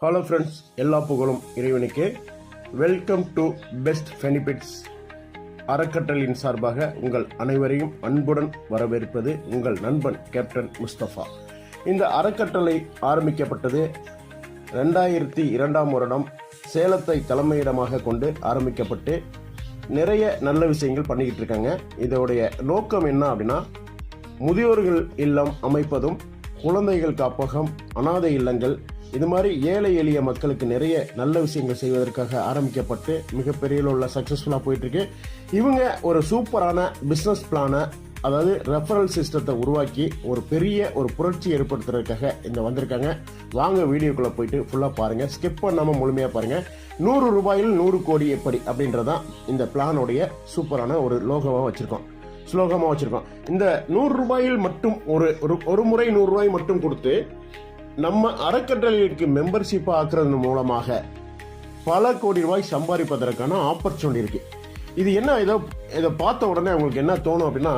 Hello friends, எல்லா புகழும் இறைவனுக்கு. வெல்கம் டு பெஸ்ட் பெனிஃபிட்ஸ் அறக்கட்டளையின் சார்பாக உங்கள் அனைவரையும் அன்புடன் வரவேற்பது உங்கள் நண்பன் கேப்டன் முஸ்தபா. இந்த அறக்கட்டளை ஆரம்பிக்கப்பட்டது 2002ஆம் வருடம் சேலத்தை தலைமையிடமாக கொண்டு ஆரம்பிக்கப்பட்டு நிறைய நல்ல விஷயங்கள் பண்ணிக்கிட்டு இருக்காங்க. இதோடைய நோக்கம் என்ன அப்படின்னா, முதியோர்கள் இல்லம் அமைப்பதும், குழந்தைகள் காப்பகம், அனாதை இல்லங்கள், இது மாதிரி ஏழை எளிய மக்களுக்கு நிறைய நல்ல விஷயங்கள் செய்வதற்காக ஆரம்பிக்கப்பட்டு மிகப்பெரிய உள்ள சக்ஸஸ்ஃபுல்லாக போயிட்டுருக்கு. இவங்க ஒரு சூப்பரான பிஸ்னஸ் பிளானை, அதாவது ரெஃபரல் சிஸ்டத்தை உருவாக்கி ஒரு பெரிய ஒரு புரட்சி ஏற்படுத்துறதுக்காக இந்த வந்திருக்காங்க. வாங்க வீடியோக்குள்ளே போயிட்டு ஃபுல்லாக பாருங்கள், ஸ்கிப் பண்ணாமல் முழுமையாக பாருங்கள். 100 ரூபாயில் 100 கோடி எப்படி அப்படின்றதான் இந்த பிளானுடைய சூப்பரான ஒரு லோகமாக வச்சுருக்கோம், ஸ்லோகமாக வச்சுருக்கோம். இந்த 100 ரூபாயில் மட்டும் ஒரு முறை 100 ரூபாய் மட்டும் கொடுத்து நம்ம அறக்கட்டளைக்கு மெம்பர்ஷிப் ஆக்குறது மூலமாக பல கோடி ரூபாய் சம்பாதிப்பதற்கான ஆப்பர்ச்சுனிட்டி இருக்கு. இது என்ன, இதை பார்த்த உடனே அவங்களுக்கு என்ன தோணும் அப்படின்னா,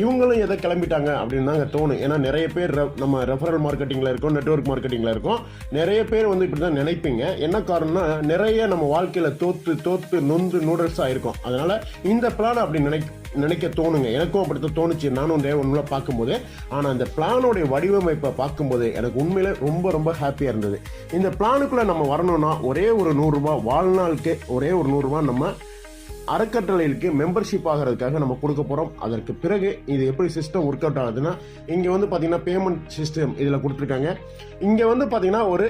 இவங்களும் எதை கிளம்பிட்டாங்க அப்படின்னு தாங்க தோணும். ஏன்னா நிறைய பேர் நம்ம ரெஃபரல் மார்க்கெட்டிங்கில் இருக்கோம், நெட்வொர்க் மார்க்கெட்டிங்கில் இருக்கோம். நிறைய பேர் இப்படி தான் நினைப்பீங்க. என்ன காரணம்னா, நிறைய நம்ம வாழ்க்கையில் தோத்து நொந்து நூடல்ஸாக இருக்கும். அதனால இந்த பிளான் அப்படி நினைக்க தோணுங்க. எனக்கும் அப்படித்தான் தோணுச்சு, நானும் ஒன்றுல பார்க்கும்போது. ஆனால் இந்த பிளானோடைய வடிவமைப்பை பார்க்கும்போது எனக்கு உண்மையில ரொம்ப ரொம்ப ஹாப்பியாக இருந்தது. இந்த பிளானுக்குள்ளே நம்ம வரணும்னா ஒரே ஒரு 100 ரூபாய், வாழ்நாளுக்கு ஒரே ஒரு 100 ரூபாய் நம்ம அறக்கட்டளைக்கு மெம்பர்ஷிப் ஆகிறதுக்காக நம்ம கொடுக்க போகிறோம். அதற்கு பிறகு இது எப்படி சிஸ்டம் ஒர்க் அவுட் ஆகுதுன்னா, இங்கே பார்த்தீங்கன்னா பேமெண்ட் சிஸ்டம் இதில் கொடுத்துருக்காங்க. இங்கே பார்த்தீங்கன்னா ஒரு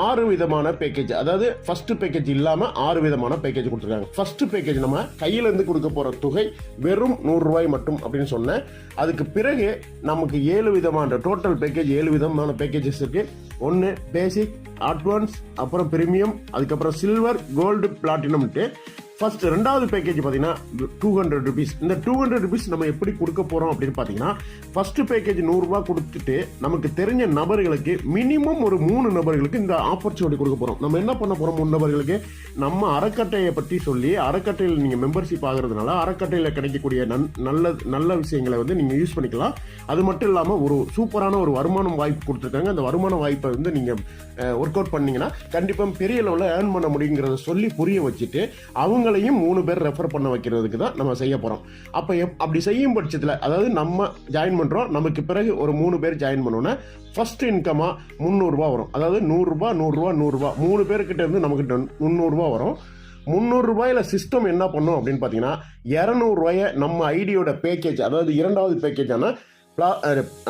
6 விதமான பேக்கேஜ், அதாவது ஃபர்ஸ்ட் பேக்கேஜ் இல்லாமல் 6 விதமான பேக்கேஜ் கொடுத்துருக்காங்க. ஃபர்ஸ்ட் பேக்கேஜ் நம்ம கையிலேருந்து கொடுக்க போகிற தொகை வெறும் 100 ரூபாய் மட்டும் அப்படின்னு சொன்னேன். அதுக்கு பிறகு நமக்கு 7 விதமான டோட்டல் பேக்கேஜ், 7 விதமான பேக்கேஜஸ் இருக்கு. ஒன்று பேசிக், அட்வான்ஸ், அப்புறம் பிரீமியம், அதுக்கப்புறம் சில்வர், கோல்டு, பிளாட்டினம்ட்டு. ஃபர்ஸ்ட் 2வது பேக்கேஜ் பார்த்தீங்கன்னா 200 ருபீஸ். இந்த 200 ருபீஸ் நம்ம எப்படி கொடுக்க போகிறோம் அப்படின்னு பார்த்தீங்கன்னா, ஃபர்ஸ்ட் பேக்கேஜ் 100 ரூபாய் கொடுத்துட்டு நமக்கு தெரிஞ்ச நபர்களுக்கு மினிமம் ஒரு 3 நபர்களுக்கு இந்த ஆப்பர்ச்சுனிட்டி கொடுக்க போகிறோம். நம்ம என்ன பண்ண போகிறோம், 3 நபர்களுக்கு நம்ம அறக்கட்டையை பற்றி சொல்லி, அறக்கட்டையில் நீங்கள் மெம்பர்ஷிப் ஆகிறதுனால அறக்கட்டையில் கிடைக்கக்கூடிய நல்ல விஷயங்களை நீங்கள் யூஸ் பண்ணிக்கலாம். அது மட்டும் இல்லாமல் ஒரு சூப்பரான ஒரு வருமானம் வாய்ப்பு கொடுத்துருக்காங்க. அந்த வருமான வாய்ப்பை நீங்கள் ஒர்க் அவுட் பண்ணீங்கன்னா கண்டிப்பாக பெரிய லெவலில் ஏர்ன் பண்ண முடியுங்கிறத சொல்லி புரிய வச்சுட்டு அவங்க 3 பேர் ரெஃபர் பண்ண வைக்கிறதுக்கு தான் நம்ம செய்ய போறோம். அப்படி செய்யும் பட்சத்தில், அதாவது நம்ம ஜாயின் பண்றோம், நமக்கு பிறகு ஒரு 3 பேர் ஜாயின் பண்ணோன்னா ஃபர்ஸ்ட் இன்கமா 300 ரூபாய் வரும். அதாவது 100 ரூபாய் 100 ரூபாய் 100 ரூபாய் 3 பேர்கிட்ட இருந்து நமக்கு 300 ரூபாய் வரும். 300 ரூபாயில சிஸ்டம் என்ன பண்ணும் அப்படின்னு பாத்தீங்கன்னா, 200 ரூபாய நம்ம ஐடியோட பேக்கேஜ், அதாவது 2வது பேக்கேஜ் ஆன